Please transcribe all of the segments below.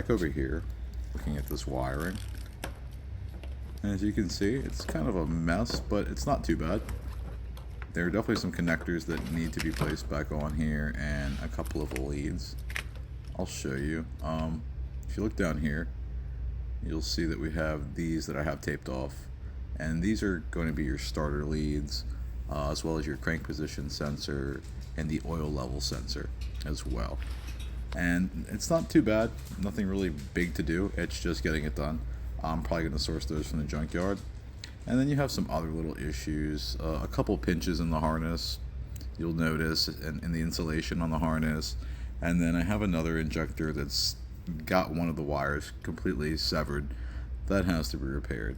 back over here, looking at this wiring. And as you can see, it's kind of a mess, but it's not too bad. There are definitely some connectors that need to be placed back on here, and a couple of leads. I'll show you. If you look down here, you'll see that we have these that I have taped off, and these are going to be your starter leads, as well as your crank position sensor and the oil level sensor as well. And it's not too bad, nothing really big to do, it's just getting it done. I'm probably going to source those from the junkyard. And then you have some other little issues, a couple pinches in the harness, you'll notice, in the insulation on the harness. And then I have another injector that's got one of the wires completely severed that has to be repaired.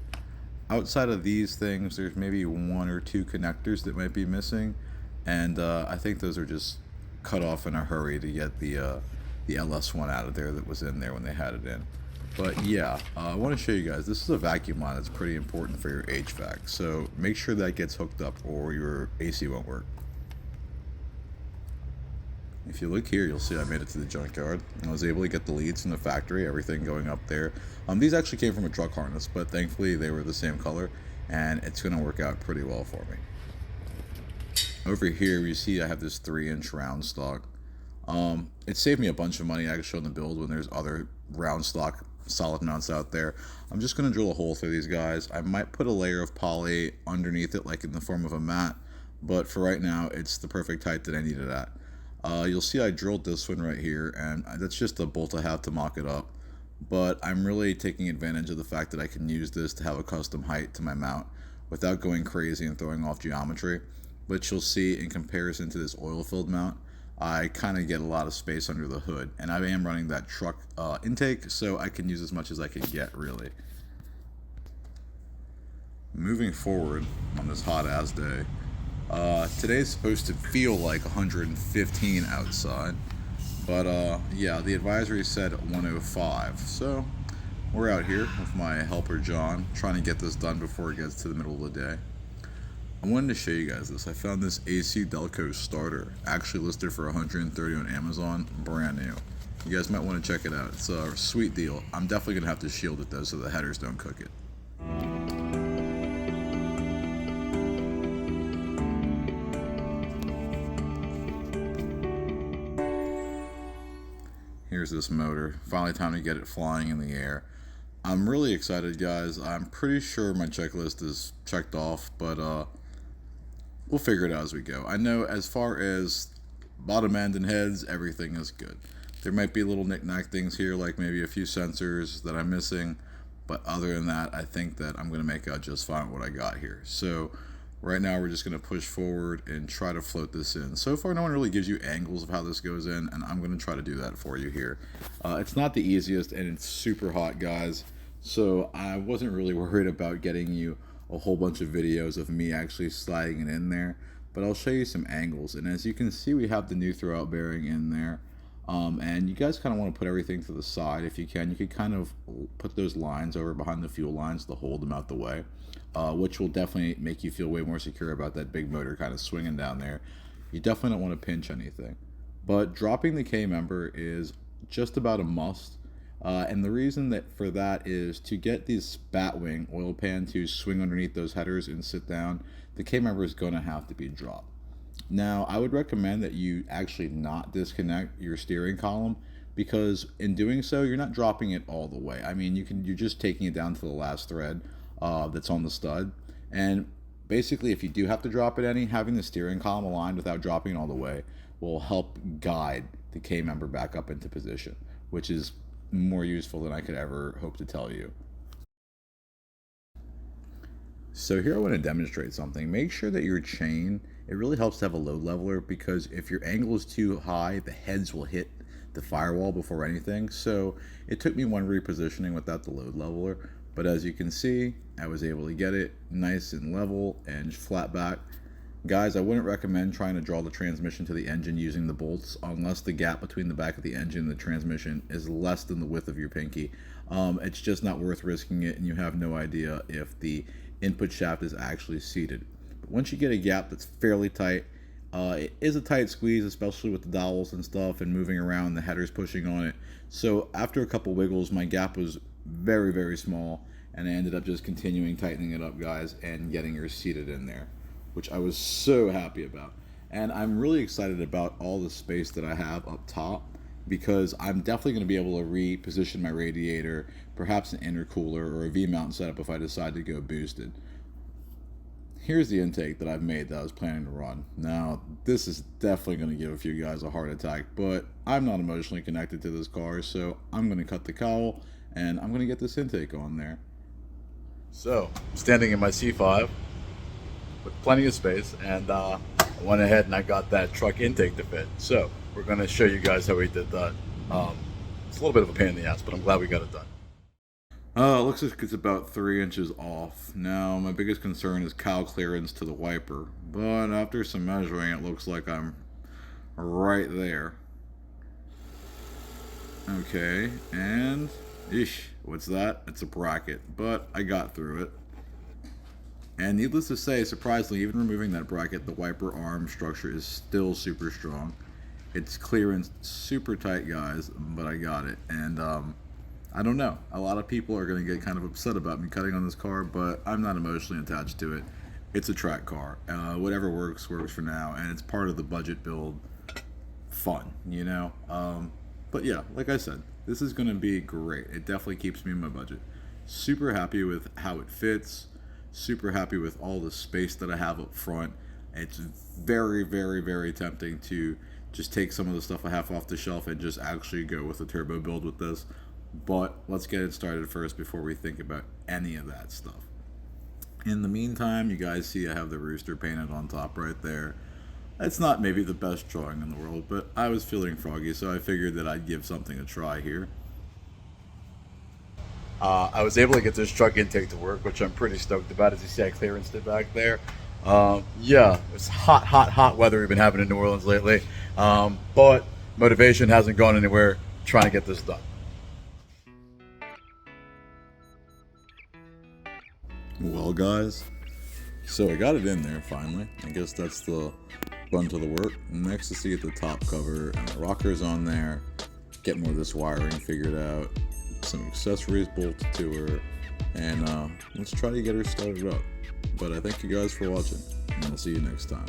Outside of these things, there's maybe one or two connectors that might be missing, and I think those are just cut off in a hurry to get the LS1 out of there that was in there when they had it in. But yeah, I want to show you guys, this is a vacuum line that's pretty important for your HVAC, so make sure that gets hooked up or your AC won't work. If you look here, you'll see I made it to the junkyard, and I was able to get the leads from the factory, everything going up there. These actually came from a truck harness, but thankfully they were the same color, and it's going to work out pretty well for me. Over here, you see I have this 3-inch round stock. It saved me a bunch of money actually on the build when there's other round stock solid mounts out there. I'm just going to drill a hole through these guys. I might put a layer of poly underneath it, like in the form of a mat, but for right now, it's the perfect height that I need it at. You'll see I drilled this one right here, and that's just a bolt I have to mock it up. But I'm really taking advantage of the fact that I can use this to have a custom height to my mount without going crazy and throwing off geometry. But you'll see in comparison to this oil-filled mount, I kind of get a lot of space under the hood, and I am running that truck intake, so I can use as much as I can get, really. Moving forward on this hot-ass day, today's supposed to feel like 115 outside, but yeah, the advisory said 105, so we're out here with my helper John, trying to get this done before it gets to the middle of the day. I wanted to show you guys this. I found this AC Delco starter, actually listed for $130 on Amazon, brand new. You guys might want to check it out. It's a sweet deal. I'm definitely going to have to shield it though so the headers don't cook it. Here's this motor. Finally time to get it flying in the air. I'm really excited, guys. I'm pretty sure my checklist is checked off, but we'll figure it out as we go. I know as far as bottom end and heads, everything is good. There might be little knick-knack things here, like maybe a few sensors that I'm missing, but other than that, I think that I'm going to make out just fine with what I got here. So right now we're just going to push forward and try to float this in. So far no one really gives you angles of how this goes in, and I'm going to try to do that for you here. It's not the easiest, and it's super hot, guys, so I wasn't really worried about getting you a whole bunch of videos of me actually sliding it in there, but I'll show you some angles. And as you can see, we have the new throwout bearing in there, and you guys kind of want to put everything to the side if you can. You could kind of put those lines over behind the fuel lines to hold them out the way, which will definitely make you feel way more secure about that big motor kind of swinging down there. You definitely don't want to pinch anything, but dropping the K-member is just about a must. And the reason that for that is to get this batwing oil pan to swing underneath those headers and sit down, the K-member is going to have to be dropped. Now, I would recommend that you actually not disconnect your steering column, because in doing so, you're not dropping it all the way. I mean, you're just taking it down to the last thread that's on the stud. And basically, if you do have to drop it any, having the steering column aligned without dropping it all the way will help guide the K-member back up into position, which is more useful than I could ever hope to tell you. So here I want to demonstrate something. Make sure that your chain, it really helps to have a load leveler, because if your angle is too high, the heads will hit the firewall before anything. So it took me one repositioning without the load leveler, but as you can see, I was able to get it nice and level and flat back. Guys, I wouldn't recommend trying to draw the transmission to the engine using the bolts unless the gap between the back of the engine and the transmission is less than the width of your pinky. It's just not worth risking it, and you have no idea if the input shaft is actually seated. But once you get a gap that's fairly tight, It is a tight squeeze, especially with the dowels and stuff and moving around, the header's pushing on it. So after a couple wiggles, my gap was very, very small, and I ended up just continuing tightening it up, guys, and getting her seated in there, which I was so happy about. And I'm really excited about all the space that I have up top, because I'm definitely going to be able to reposition my radiator, perhaps an intercooler or a V-mount setup if I decide to go boosted. Here's the intake that I've made that I was planning to run. Now, this is definitely going to give a few guys a heart attack, but I'm not emotionally connected to this car, so I'm going to cut the cowl, and I'm going to get this intake on there. So, I'm standing in my C5 with plenty of space, and I went ahead and I got that truck intake to fit. So, we're going to show you guys how we did that. It's a little bit of a pain in the ass, but I'm glad we got it done. It looks like it's about 3 inches off. Now, my biggest concern is cowl clearance to the wiper, but after some measuring, it looks like I'm right there. Okay, and what's that? It's a bracket, but I got through it. And needless to say, surprisingly, even removing that bracket, the wiper arm structure is still super strong. It's clearance super tight, guys, but I got it. And I don't know. A lot of people are going to get kind of upset about me cutting on this car, but I'm not emotionally attached to it. It's a track car. Whatever works for now, and it's part of the budget build fun, you know? But yeah, like I said, this is going to be great. It definitely keeps me in my budget. Super happy with how it fits. Super happy with all the space that I have up front. It's very, very, very tempting to just take some of the stuff I have off the shelf and just actually go with a turbo build with this. But let's get it started first before we think about any of that stuff. In the meantime, you guys see I have the rooster painted on top right there. It's not maybe the best drawing in the world, but I was feeling froggy, so I figured that I'd give something a try here. I was able to get this truck intake to work, which I'm pretty stoked about. As you see, I clearanced it back there. Yeah, it's hot weather we've been having in New Orleans lately. But motivation hasn't gone anywhere trying to get this done. Well, guys, so I got it in there finally. I guess that's the brunt of the work. Next is to get the top cover and the rockers on there, get more of this wiring figured out, some accessories bolted to her, and let's try to get her started up. But I thank you guys for watching, and I'll see you next time.